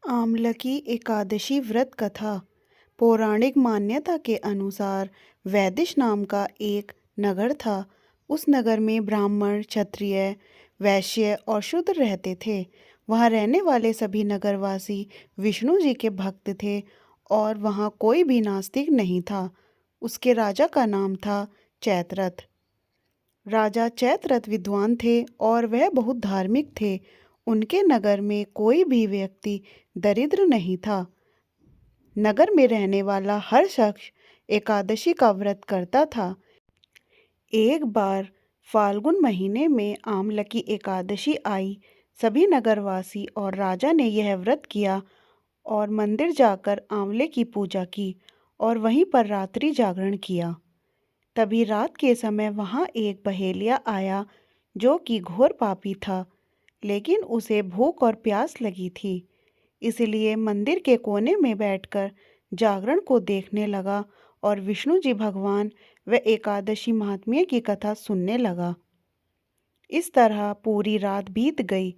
आमलकी एकादशी व्रत कथा। पौराणिक मान्यता के अनुसार वैदिश नाम का एक नगर था। उस नगर में ब्राह्मण, क्षत्रिय, वैश्य और शूद्र रहते थे। वहाँ रहने वाले सभी नगरवासी विष्णु जी के भक्त थे और वहाँ कोई भी नास्तिक नहीं था। उसके राजा का नाम था चैत्ररथ। राजा चैत्ररथ विद्वान थे और वह बहुत धार्मिक थे। उनके नगर में कोई भी व्यक्ति दरिद्र नहीं था। नगर में रहने वाला हर शख्स एकादशी का व्रत करता था। एक बार फाल्गुन महीने में आमलकी एकादशी आई। सभी नगरवासी और राजा ने यह व्रत किया और मंदिर जाकर आंवले की पूजा की और वहीं पर रात्रि जागरण किया। तभी रात के समय वहाँ एक बहेलिया आया जो कि घोर पापी था, लेकिन उसे भूख और प्यास लगी थी। इसलिए मंदिर के कोने में बैठकर जागरण को देखने लगा और विष्णु जी भगवान व एकादशी महात्म्य की कथा सुनने लगा। इस तरह पूरी रात बीत गई।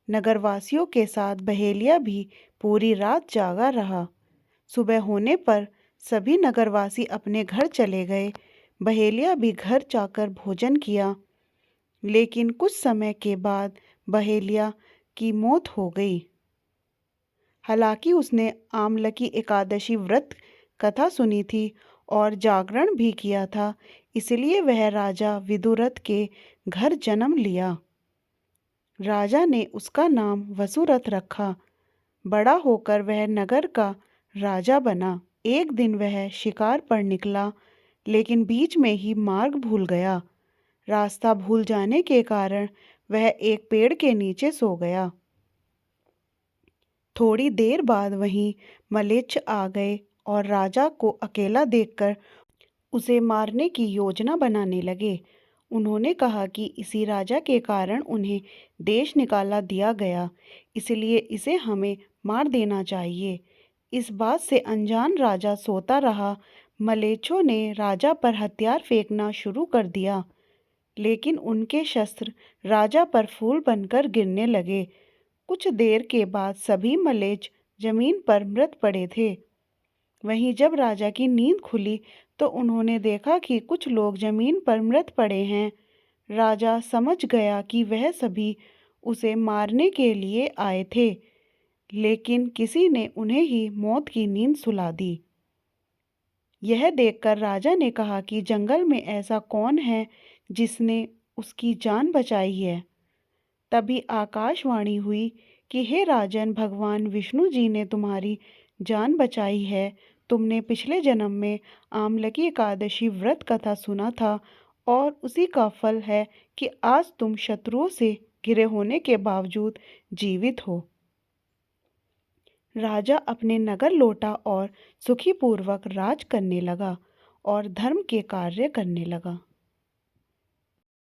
नगरवासियों के साथ बहेलिया भी पूरी रात जागा रहा। सुबह होने पर सभी नगरवासी अपने घर चले गए। बहेलिया भी घर जाकर भोजन किया, लेकिन कुछ समय के बाद बहेलिया की मौत हो गई। हालांकि उसने आमलकी एकादशी व्रत कथा सुनी थी और जागरण भी किया था, इसलिए वह राजा विदुरथ के घर जन्म लिया। राजा ने उसका नाम वसुरथ रखा। बड़ा होकर वह नगर का राजा बना। एक दिन वह शिकार पर निकला, लेकिन बीच में ही मार्ग भूल गया। रास्ता भूल जाने के कारण वह एक पेड़ के नीचे सो गया। थोड़ी देर बाद वहीं मलेच्छ आ गए और राजा को अकेला देखकर उसे मारने की योजना बनाने लगे। उन्होंने कहा कि इसी राजा के कारण उन्हें देश निकाला दिया गया, इसलिए इसे हमें मार देना चाहिए। इस बात से अनजान राजा सोता रहा। मलेच्छों ने राजा पर हथियार फेंकना शुरू कर दिया, लेकिन उनके शस्त्र राजा पर फूल बनकर गिरने लगे। कुछ देर के बाद सभी मलेच्छ जमीन पर मृत पड़े थे। वहीं जब राजा की नींद खुली तो उन्होंने देखा कि कुछ लोग जमीन पर मृत पड़े हैं। राजा समझ गया कि वह सभी उसे मारने के लिए आए थे, लेकिन किसी ने उन्हें ही मौत की नींद सुला दी। यह देखकर राजा ने कहा कि जंगल में ऐसा कौन है जिसने उसकी जान बचाई है। तभी आकाशवाणी हुई कि हे राजन, भगवान विष्णु जी ने तुम्हारी जान बचाई है। तुमने पिछले जन्म में आमलकी एकादशी व्रत कथा सुना था और उसी का फल है कि आज तुम शत्रुओं से घिरे होने के बावजूद जीवित हो। राजा अपने नगर लौटा और सुखीपूर्वक राज करने लगा और धर्म के कार्य करने लगा।